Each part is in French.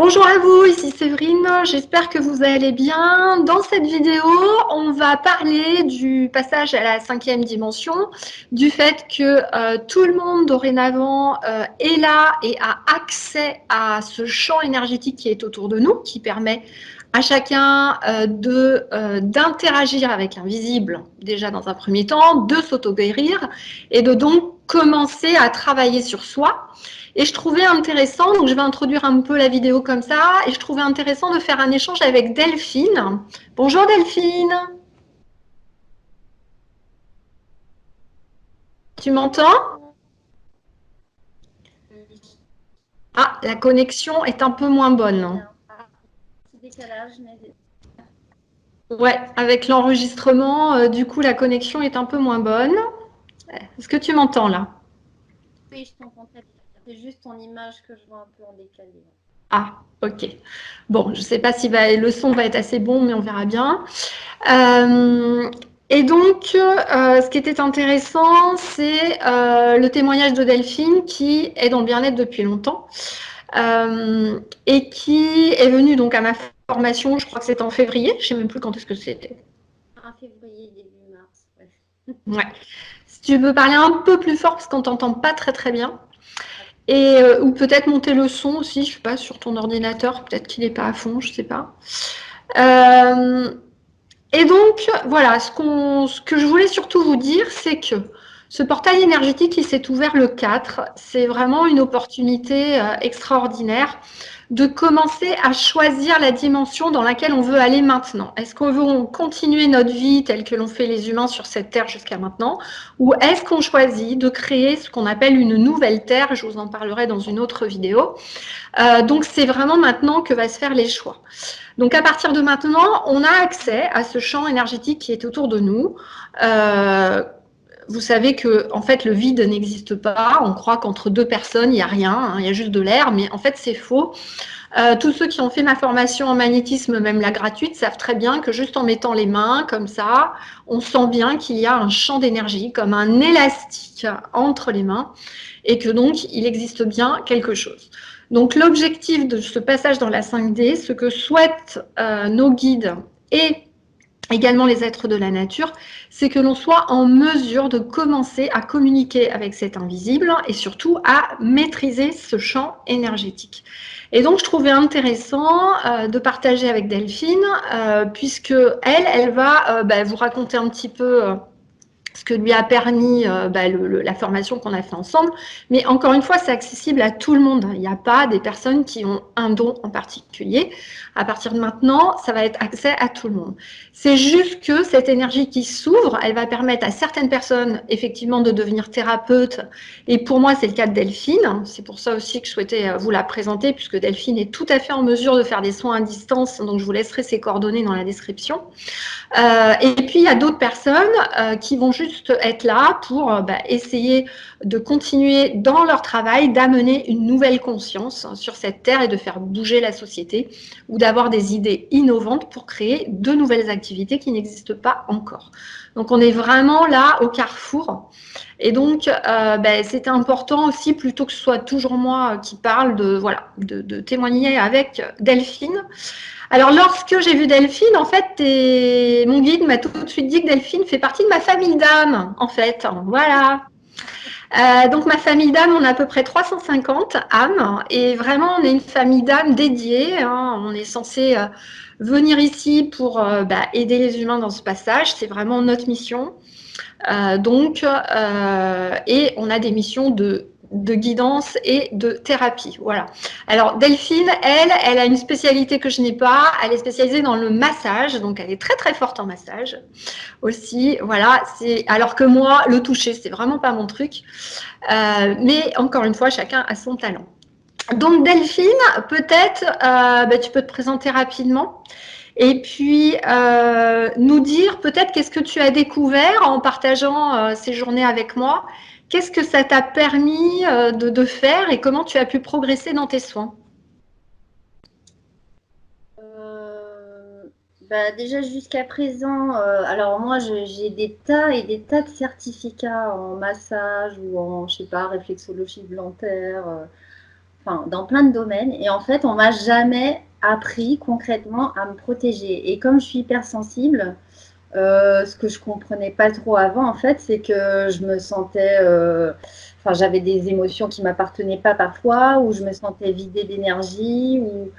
Bonjour à vous, ici Séverine, j'espère que vous allez bien. Dans cette vidéo, on va parler du passage à la 5e dimension, du fait que tout le monde dorénavant est là et a accès à ce champ énergétique qui est autour de nous, qui permet à chacun d'interagir avec l'invisible, déjà dans un premier temps, de s'auto-guérir et de donc commencer à travailler sur soi. Et je trouvais intéressant, donc je vais introduire un peu la vidéo comme ça, et je trouvais intéressant de faire un échange avec Delphine. Bonjour Delphine. Tu m'entends? Ah, la connexion est un peu moins bonne. Petit décalage, mais Ouais, avec l'enregistrement, du coup, la connexion est un peu moins bonne. Est-ce que tu m'entends là? oui, je t'entends très bien. C'est juste ton image que je vois un peu en décalé. Ah, ok. Bon, je ne sais pas si le son va être assez bon, mais on verra bien. Et donc, ce qui était intéressant, c'est le témoignage de Delphine qui est dans le bien-être depuis longtemps et qui est venue donc à ma formation, je crois que c'était en février, je ne sais même plus quand est-ce que c'était. Fin février, début mars. Ouais. Ouais. Si tu veux parler un peu plus fort parce qu'on t'entend pas très très bien. Et, ou peut-être monter le son aussi, je sais pas, sur ton ordinateur, peut-être qu'il n'est pas à fond, je sais pas. Euh, Et donc, voilà, ce que je voulais surtout vous dire, c'est que ce portail énergétique qui s'est ouvert le 4, c'est vraiment une opportunité extraordinaire de commencer à choisir la dimension dans laquelle on veut aller maintenant. Est-ce qu'on veut continuer notre vie telle que l'ont fait les humains sur cette Terre jusqu'à maintenant, ou est-ce qu'on choisit de créer ce qu'on appelle une nouvelle Terre? Je vous en parlerai dans une autre vidéo. Donc, c'est vraiment maintenant que va se faire les choix. Donc à partir de maintenant, on a accès à ce champ énergétique qui est autour de nous. Vous savez que en fait le vide n'existe pas. On croit qu'entre deux personnes il n'y a rien, hein, il y a juste de l'air, mais en fait c'est faux. Tous ceux qui ont fait ma formation en magnétisme, même la gratuite, savent très bien que juste en mettant les mains comme ça, on sent bien qu'il y a un champ d'énergie, comme un élastique entre les mains, et que donc il existe bien quelque chose. Donc l'objectif de ce passage dans la 5D, ce que souhaitent nos guides et également les êtres de la nature, c'est que l'on soit en mesure de commencer à communiquer avec cet invisible et surtout à maîtriser ce champ énergétique. Et donc je trouvais intéressant de partager avec Delphine, puisque elle va vous raconter un petit peu ce que lui a permis la formation qu'on a fait ensemble. Mais encore une fois, c'est accessible à tout le monde. Il n'y a pas des personnes qui ont un don en particulier. À partir de maintenant, ça va être accès à tout le monde. C'est juste que cette énergie qui s'ouvre, elle va permettre à certaines personnes, effectivement, de devenir thérapeutes. Et pour moi, c'est le cas de Delphine. C'est pour ça aussi que je souhaitais vous la présenter, puisque Delphine est tout à fait en mesure de faire des soins à distance. Donc, je vous laisserai ses coordonnées dans la description. Et puis, il y a d'autres personnes qui vont juste être là pour essayer de continuer dans leur travail, d'amener une nouvelle conscience sur cette terre et de faire bouger la société ou d'avoir des idées innovantes pour créer de nouvelles activités qui n'existent pas encore. Donc, on est vraiment là au carrefour. Et donc, c'était important aussi, plutôt que ce soit toujours moi qui parle, de témoigner avec Delphine. Alors, lorsque j'ai vu Delphine, en fait, mon guide m'a tout de suite dit que Delphine fait partie de ma famille d'âmes, en fait. Voilà. Donc, ma famille d'âmes, on a à peu près 350 âmes. Et vraiment, on est une famille d'âmes dédiée, hein. On est censé venir ici pour aider les humains dans ce passage. C'est vraiment notre mission. Et on a des missions de guidance et de thérapie. Voilà. Alors Delphine, elle a une spécialité que je n'ai pas. Elle est spécialisée dans le massage, donc elle est très très forte en massage aussi. Voilà. Alors que moi, le toucher, c'est vraiment pas mon truc. Mais encore une fois, chacun a son talent. Donc Delphine, peut-être, tu peux te présenter rapidement. Et puis, nous dire peut-être qu'est-ce que tu as découvert en partageant ces journées avec moi. Qu'est-ce que ça t'a permis de faire et comment tu as pu progresser dans tes soins? Déjà jusqu'à présent, alors moi j'ai des tas et des tas de certificats en massage ou en, je sais pas, réflexologie plantaire. enfin, dans plein de domaines. Et en fait, on m'a jamais appris concrètement à me protéger. Et comme je suis hypersensible, ce que je comprenais pas trop avant, en fait, c'est que je me sentais, enfin, j'avais des émotions qui m'appartenaient pas parfois, ou je me sentais vidée d'énergie, ou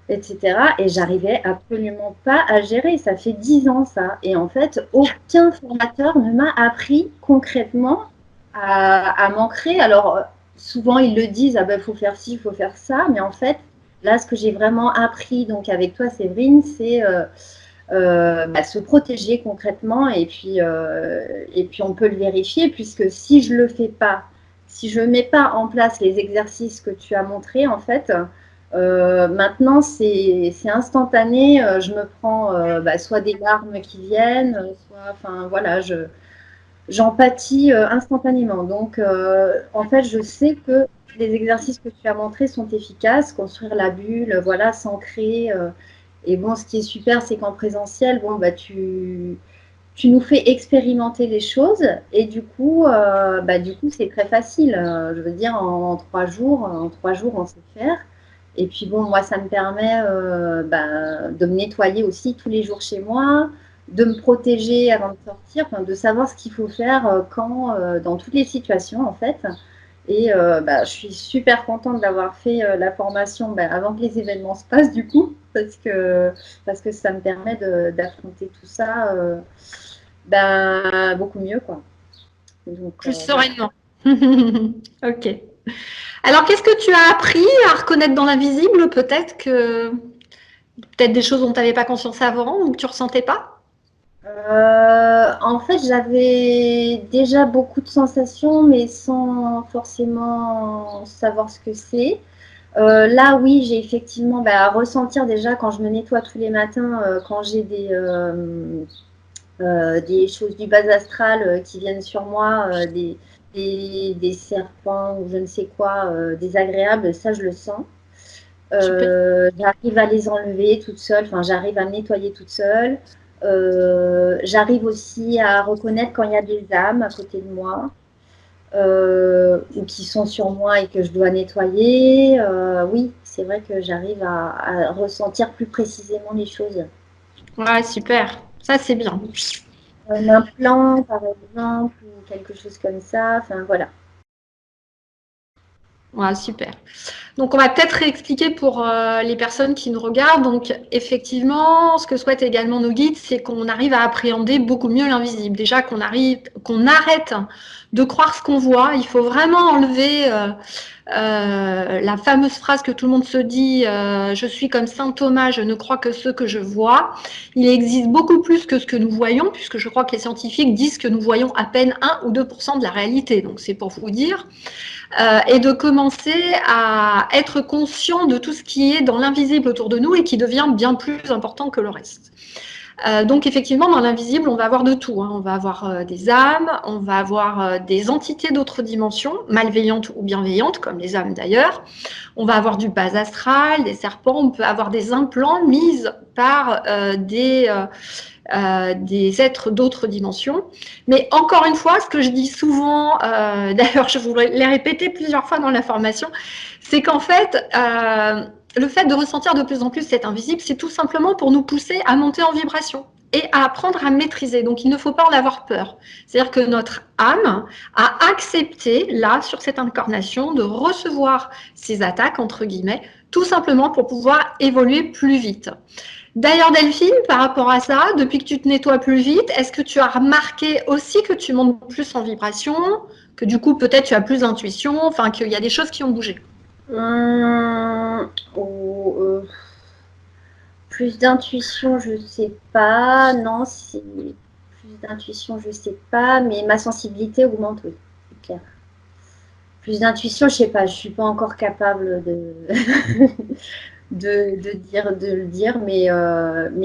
etc. Et j'arrivais absolument pas à gérer. Ça fait 10 ans ça. Et en fait, aucun formateur ne m'a appris concrètement à m'ancrer. Alors, souvent, ils le disent, ah ben, faut faire ci, il faut faire ça. Mais en fait, là, ce que j'ai vraiment appris, donc avec toi, Séverine, c'est se protéger concrètement et puis on peut le vérifier puisque si je le fais pas, si je mets pas en place les exercices que tu as montrés en fait, maintenant c'est instantané, je me prends soit des larmes qui viennent, soit enfin voilà, j'en pâtis instantanément. Donc en fait je sais que les exercices que tu as montrés sont efficaces, construire la bulle, voilà, s'ancrer. Et bon, ce qui est super, c'est qu'en présentiel, bon, bah, tu nous fais expérimenter les choses et du coup, c'est très facile. Je veux dire, en 3 jours, on sait faire. Et puis bon, moi, ça me permet de me nettoyer aussi tous les jours chez moi, de me protéger avant de sortir, enfin, de savoir ce qu'il faut faire quand, dans toutes les situations en fait. Et je suis super contente d'avoir fait la formation avant que les événements se passent du coup, parce que ça me permet d'affronter tout ça beaucoup mieux, quoi. Donc, Plus voilà. sereinement. Ok. Alors, qu'est-ce que tu as appris à reconnaître dans l'invisible? Peut-être des choses dont tu n'avais pas conscience avant ou que tu ressentais pas? En fait, j'avais déjà beaucoup de sensations, mais sans forcément savoir ce que c'est. Là, oui, j'ai effectivement à ressentir déjà quand je me nettoie tous les matins, quand j'ai des choses du bas astral qui viennent sur moi, des serpents ou je ne sais quoi, désagréables, ça je le sens. Super. J'arrive à les enlever toute seule, enfin j'arrive à me nettoyer toute seule. J'arrive aussi à reconnaître quand il y a des âmes à côté de moi ou qui sont sur moi et que je dois nettoyer. Oui, c'est vrai que j'arrive à ressentir plus précisément les choses. Ouais, super. Ça, c'est bien. Un implant, par exemple, ou quelque chose comme ça. Enfin, voilà. Ouais, super. Donc, on va peut-être réexpliquer pour les personnes qui nous regardent. Donc, effectivement, ce que souhaitent également nos guides, c'est qu'on arrive à appréhender beaucoup mieux l'invisible. Déjà, qu'on arrête de croire ce qu'on voit. Il faut vraiment enlever la fameuse phrase que tout le monde se dit je suis comme saint Thomas, je ne crois que ce que je vois. Il existe beaucoup plus que ce que nous voyons, puisque je crois que les scientifiques disent que nous voyons à peine 1 ou 2% de la réalité. Donc, c'est pour vous dire. Et de commencer à être conscient de tout ce qui est dans l'invisible autour de nous et qui devient bien plus important que le reste. Donc effectivement, dans l'invisible, on va avoir de tout. On va avoir des âmes, on va avoir des entités d'autres dimensions, malveillantes ou bienveillantes, comme les âmes d'ailleurs. On va avoir du bas astral, des serpents, on peut avoir des implants mis par des êtres d'autres dimensions. Mais encore une fois, ce que je dis souvent, d'ailleurs je voudrais les répéter plusieurs fois dans la formation, c'est qu'en fait, le fait de ressentir de plus en plus cet invisible, c'est tout simplement pour nous pousser à monter en vibration et à apprendre à maîtriser. Donc, il ne faut pas en avoir peur. C'est-à-dire que notre âme a accepté, là, sur cette incarnation, de recevoir ces attaques, entre guillemets, tout simplement pour pouvoir évoluer plus vite. D'ailleurs, Delphine, par rapport à ça, depuis que tu te nettoies plus vite, est-ce que tu as remarqué aussi que tu montes plus en vibration, que du coup, peut-être tu as plus d'intuition, enfin, qu'il y a des choses qui ont bougé? Ou, plus d'intuition, je sais pas. Non, c'est plus d'intuition, je sais pas. Mais ma sensibilité augmente, oui, c'est clair. Plus d'intuition, je sais pas. Je suis pas encore capable de de le dire, mais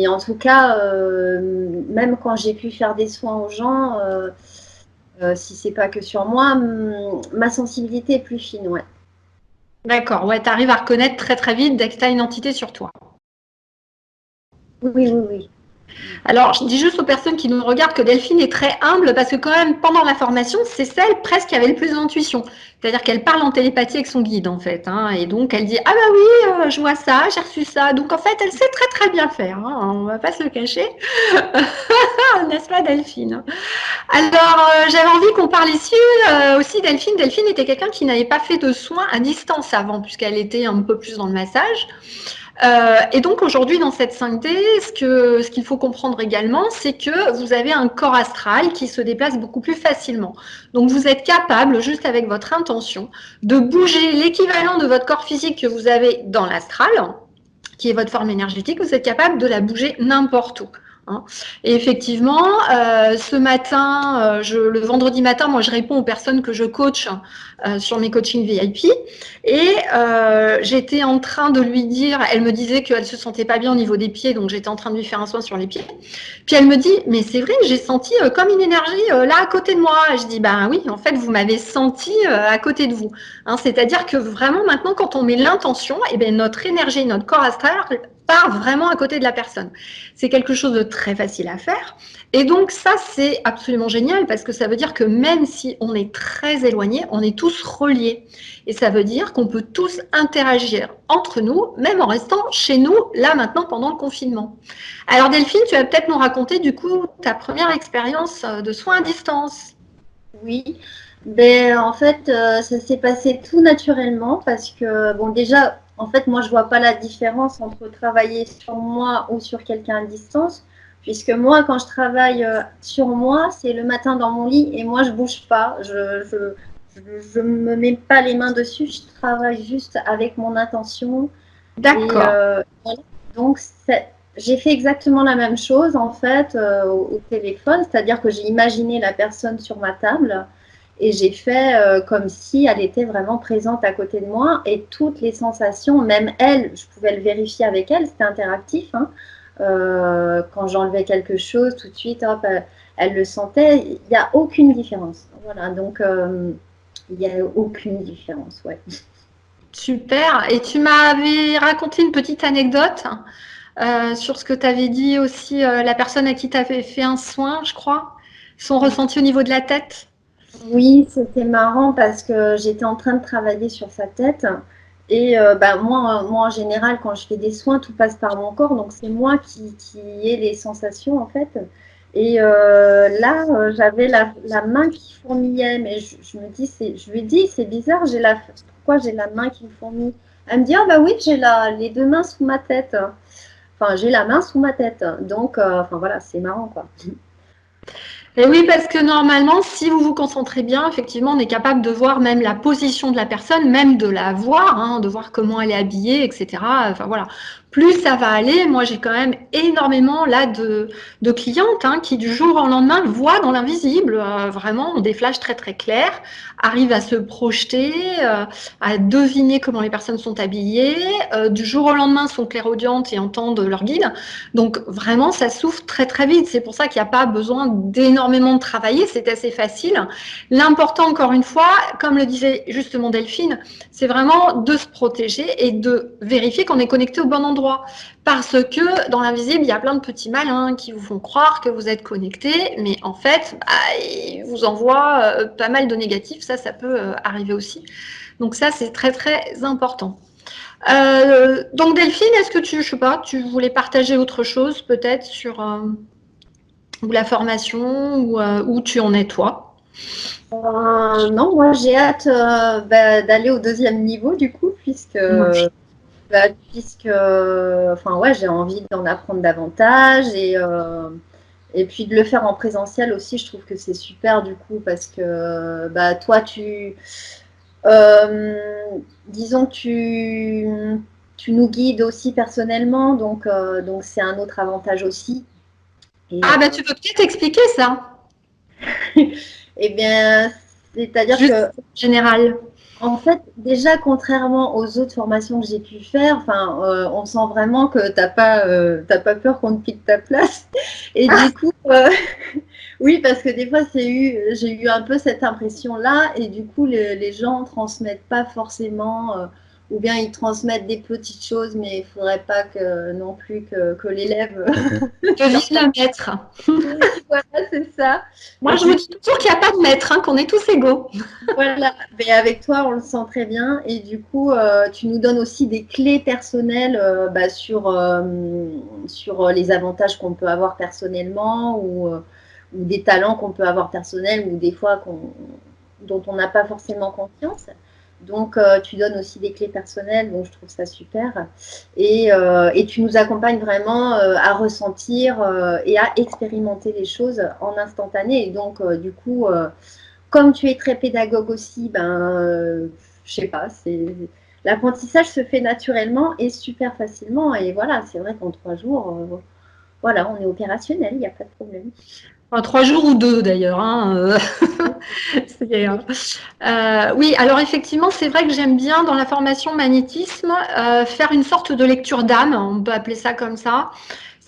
en tout cas, même quand j'ai pu faire des soins aux gens, si c'est pas que sur moi, ma sensibilité est plus fine, ouais. D'accord, ouais, tu arrives à reconnaître très très vite dès que tu as une entité sur toi. Oui, oui, oui. Alors, je dis juste aux personnes qui nous regardent que Delphine est très humble parce que quand même, pendant la formation, c'est celle presque qui avait le plus d'intuition. C'est-à-dire qu'elle parle en télépathie avec son guide, en fait. Hein, et donc, elle dit, ah bah oui, je vois ça, j'ai reçu ça. Donc, en fait, elle sait très très bien faire. Hein, on va pas se le cacher. N'est-ce pas, Delphine? Alors, j'avais envie qu'on parle ici aussi Delphine. Delphine était quelqu'un qui n'avait pas fait de soins à distance avant, puisqu'elle était un peu plus dans le massage. Et donc aujourd'hui dans cette 5D, ce qu'il faut comprendre également, c'est que vous avez un corps astral qui se déplace beaucoup plus facilement. Donc vous êtes capable, juste avec votre intention, de bouger l'équivalent de votre corps physique que vous avez dans l'astral, qui est votre forme énergétique, vous êtes capable de la bouger n'importe où. Hein. Et effectivement, ce matin, le vendredi matin, moi je réponds aux personnes que je coach sur mes coachings VIP et j'étais en train de lui dire, elle me disait qu'elle se sentait pas bien au niveau des pieds, donc j'étais en train de lui faire un soin sur les pieds. Puis elle me dit, mais c'est vrai, j'ai senti comme une énergie là à côté de moi. Et je dis, ben oui, en fait, vous m'avez senti à côté de vous. Hein, c'est-à-dire que vraiment maintenant, quand on met l'intention, eh bien, notre énergie, notre corps astral part vraiment à côté de la personne. C'est quelque chose de très facile à faire. Et donc ça, c'est absolument génial parce que ça veut dire que même si on est très éloigné, on est tous reliés. Et ça veut dire qu'on peut tous interagir entre nous, même en restant chez nous, là maintenant, pendant le confinement. Alors Delphine, tu vas peut-être nous raconter du coup ta première expérience de soins à distance. Oui, ben, en fait, ça s'est passé tout naturellement parce que, bon, déjà, en fait, moi, je vois pas la différence entre travailler sur moi ou sur quelqu'un à distance, puisque moi, quand je travaille sur moi, c'est le matin dans mon lit et moi, je bouge pas, je me mets pas les mains dessus, je travaille juste avec mon intention. Et D'accord. voilà. Donc, j'ai fait exactement la même chose en fait au téléphone, c'est-à-dire que j'ai imaginé la personne sur ma table et j'ai fait comme si elle était vraiment présente à côté de moi et toutes les sensations, même elle, je pouvais le vérifier avec elle, c'était interactif. Hein. Quand j'enlevais quelque chose, tout de suite, hop, elle le sentait. Il n'y a aucune différence. Voilà, donc il n'y a aucune différence, ouais. Super. Et tu m'avais raconté une petite anecdote sur ce que tu avais dit aussi, la personne à qui tu avais fait un soin, je crois, son ressenti au niveau de la tête. Oui, c'était marrant parce que j'étais en train de travailler sur sa tête. Et bah, moi, en général, quand je fais des soins, tout passe par mon corps. Donc, c'est moi qui ai les sensations, en fait. Et là, j'avais la main qui fourmillait. Mais je me dis, je lui dis, c'est bizarre, pourquoi j'ai la main qui me fourmille? Elle me dit, ah bah oui, j'ai les deux mains sous ma tête. Enfin, j'ai la main sous ma tête. Donc, enfin voilà, c'est marrant, quoi. Et oui, parce que normalement, si vous vous concentrez bien, effectivement, on est capable de voir même la position de la personne, même de la voir, hein, de voir comment elle est habillée, etc. Enfin voilà. Plus ça va aller, moi j'ai quand même énormément là de clientes hein, qui du jour au lendemain voient dans l'invisible, vraiment des flashs très très clairs, arrivent à se projeter, à deviner comment les personnes sont habillées, du jour au lendemain sont clairaudientes et entendent leur guide. Donc vraiment, ça s'ouvre très très vite. C'est pour ça qu'il n'y a pas besoin d'énormément de travailler, c'est assez facile. L'important, encore une fois, comme le disait justement Delphine, c'est vraiment de se protéger et de vérifier qu'on est connecté au bon endroit. Parce que dans l'invisible, il y a plein de petits malins qui vous font croire que vous êtes connecté, mais en fait, bah, ils vous envoient pas mal de négatifs. Ça peut arriver aussi. Donc ça, c'est très très important. Donc Delphine, est-ce que je sais pas, tu voulais partager autre chose peut-être sur ou la formation ou où tu en es toi? Non, moi j'ai hâte bah, d'aller au deuxième niveau du coup, Oui. puisque enfin ouais, j'ai envie d'en apprendre davantage et puis de le faire en présentiel aussi, je trouve que c'est super du coup parce que bah, toi euh, disons que tu nous guides aussi personnellement, donc c'est un autre avantage aussi. Et, Ah bah tu peux peut-être expliquer ça, eh bien, c'est-à-dire juste que en général. en fait, déjà, contrairement aux autres formations que j'ai pu faire, enfin, on sent vraiment que t'as pas peur qu'on te pique ta place. Et Ah, du coup, oui, parce que des fois, j'ai eu un peu cette impression-là, et du coup, les gens transmettent pas forcément. ou bien ils transmettent des petites choses, mais il ne faudrait pas que non plus que l'élève Devise le maître. voilà, c'est ça. Moi, je vous dis toujours qu'il n'y a pas de maître, hein, qu'on est tous égaux. Voilà, mais avec toi, on le sent très bien. Et du coup, tu nous donnes aussi des clés personnelles sur les avantages qu'on peut avoir personnellement ou des talents qu'on peut avoir personnels ou des fois dont on n'a pas forcément confiance. Donc, tu donnes aussi des clés personnelles, donc je trouve ça super. Et tu nous accompagnes vraiment à ressentir et à expérimenter les choses en instantané. Et donc, du coup, comme tu es très pédagogue aussi, je sais pas, l'apprentissage se fait naturellement et super facilement. Et voilà, c'est vrai qu'en 3 jours, voilà, on est opérationnel, il n'y a pas de problème. Enfin, 3 jours ou 2 d'ailleurs. Hein, oui, alors effectivement, c'est vrai que j'aime bien dans la formation magnétisme faire une sorte de lecture d'âme, on peut appeler ça comme ça.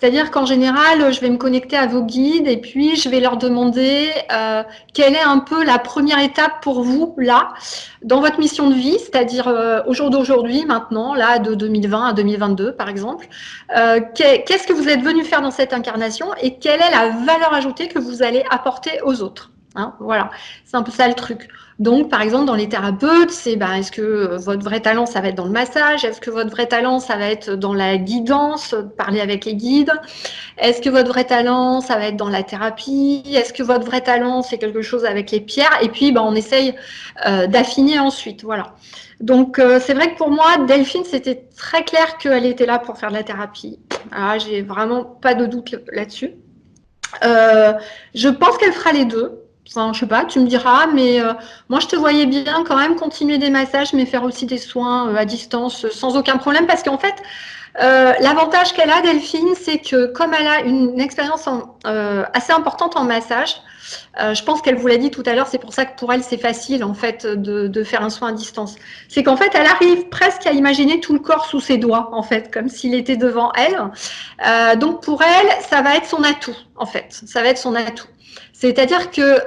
C'est-à-dire qu'en général, je vais me connecter à vos guides et puis je vais leur demander quelle est un peu la première étape pour vous, là, dans votre mission de vie, c'est-à-dire au jour d'aujourd'hui, maintenant, là, de 2020 à 2022, par exemple. Qu'est-ce que vous êtes venu faire dans cette incarnation et quelle est la valeur ajoutée que vous allez apporter aux autres, hein, voilà, c'est un peu ça le truc. Donc, par exemple, dans les thérapeutes, c'est est-ce que votre vrai talent, ça va être dans le massage? Est-ce que votre vrai talent, ça va être dans la guidance, parler avec les guides? Est-ce que votre vrai talent, ça va être dans la thérapie? Est-ce que votre vrai talent, c'est quelque chose avec les pierres? Et puis, on essaye d'affiner ensuite. Voilà. Donc, c'est vrai que pour moi, Delphine, c'était très clair qu'elle était là pour faire de la thérapie. Alors, j'ai vraiment pas de doute là-dessus. Je pense qu'elle fera les deux. Enfin, je sais pas, tu me diras, mais moi je te voyais bien quand même continuer des massages, mais faire aussi des soins à distance sans aucun problème, parce qu'en fait, l'avantage qu'elle a, Delphine, c'est que comme elle a une expérience assez importante en massage, je pense qu'elle vous l'a dit tout à l'heure, c'est pour ça que pour elle c'est facile en fait de faire un soin à distance. C'est qu'en fait elle arrive presque à imaginer tout le corps sous ses doigts en fait, comme s'il était devant elle. Donc pour elle, ça va être son atout en fait, ça va être son atout. C'est-à-dire que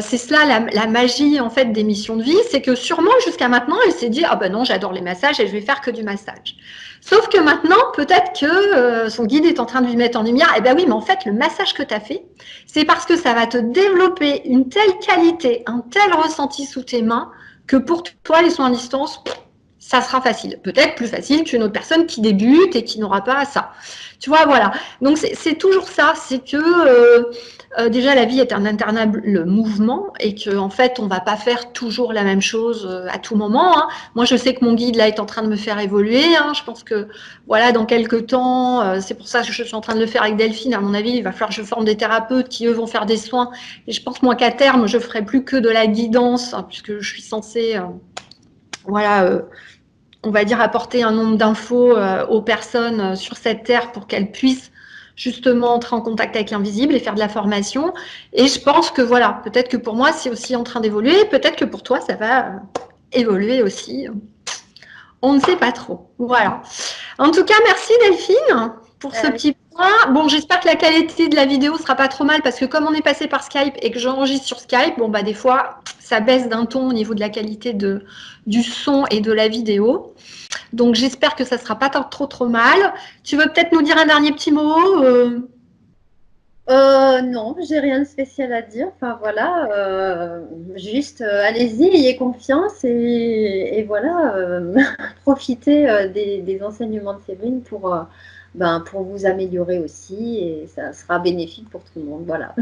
c'est cela la magie en fait des missions de vie, c'est que sûrement jusqu'à maintenant elle s'est dit ah ben non j'adore les massages et je vais faire que du massage. Sauf que maintenant peut-être que son guide est en train de lui mettre en lumière, eh ben oui mais en fait le massage que tu as fait, c'est parce que ça va te développer une telle qualité, un tel ressenti sous tes mains que pour toi les soins à distance ça sera facile. Peut-être plus facile qu'une autre personne qui débute et qui n'aura pas ça. Tu vois, voilà. Donc, c'est toujours ça. C'est que déjà, la vie est un interminable mouvement et qu'en fait, on ne va pas faire toujours la même chose à tout moment. Hein. Moi, je sais que mon guide, là, est en train de me faire évoluer. Hein. Je pense que, voilà, dans quelques temps, c'est pour ça que je suis en train de le faire avec Delphine. À mon avis, il va falloir que je forme des thérapeutes qui, eux, vont faire des soins. Et je pense, moi, qu'à terme, je ne ferai plus que de la guidance, hein, puisque je suis censée, voilà, on va dire apporter un nombre d'infos aux personnes sur cette terre pour qu'elles puissent justement entrer en contact avec l'invisible et faire de la formation. Et je pense que voilà, peut-être que pour moi, c'est aussi en train d'évoluer. Peut-être que pour toi, ça va évoluer aussi. On ne sait pas trop. Voilà. En tout cas, merci Delphine pour ce petit point. Bon, j'espère que la qualité de la vidéo sera pas trop mal parce que comme on est passé par Skype et que j'enregistre sur Skype, bon bah des fois ça baisse d'un ton au niveau de la qualité du son et de la vidéo. Donc j'espère que ça sera pas trop mal. Tu veux peut-être nous dire un dernier petit mot Non, j'ai rien de spécial à dire. Enfin voilà, juste allez-y, ayez confiance et voilà, profitez des enseignements de Séverine pour vous améliorer aussi et ça sera bénéfique pour tout le monde. Voilà.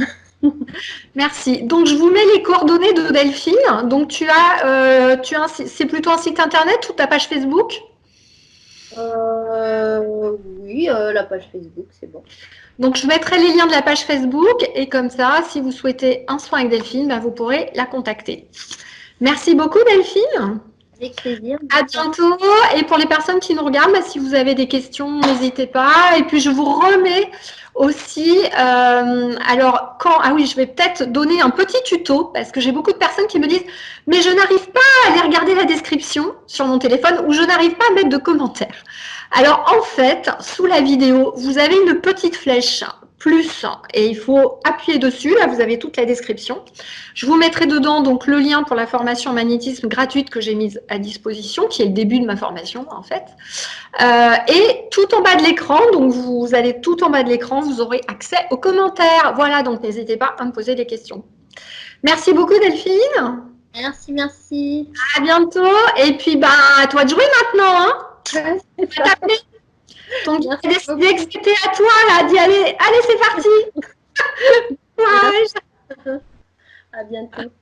Merci. Donc je vous mets les coordonnées de Delphine. Donc c'est plutôt un site internet ou ta page Facebook? Oui, la page Facebook, c'est bon. Donc, je mettrai les liens de la page Facebook et comme ça, si vous souhaitez un soin avec Delphine, vous pourrez la contacter. Merci beaucoup, Delphine. Avec plaisir. À bientôt. Et pour les personnes qui nous regardent, si vous avez des questions, n'hésitez pas. Et puis, je vous remets aussi, alors ah oui, je vais peut-être donner un petit tuto parce que j'ai beaucoup de personnes qui me disent mais je n'arrive pas à aller regarder la description sur mon téléphone ou je n'arrive pas à mettre de commentaires. Alors en fait, sous la vidéo, vous avez une petite flèche plus et il faut appuyer dessus. Là, vous avez toute la description. Je vous mettrai dedans donc le lien pour la formation en magnétisme gratuite que j'ai mise à disposition, qui est le début de ma formation en fait. Et tout en bas de l'écran, donc vous allez tout en bas de l'écran, vous aurez accès aux commentaires. Voilà, donc n'hésitez pas à me poser des questions. Merci beaucoup Delphine. Merci, merci. À bientôt. Et puis à toi de jouer maintenant. Hein. Ouais, c'est ça. Ton guide a décidé que c'était à toi là, d'y aller. Allez, c'est parti. Courage. À bientôt.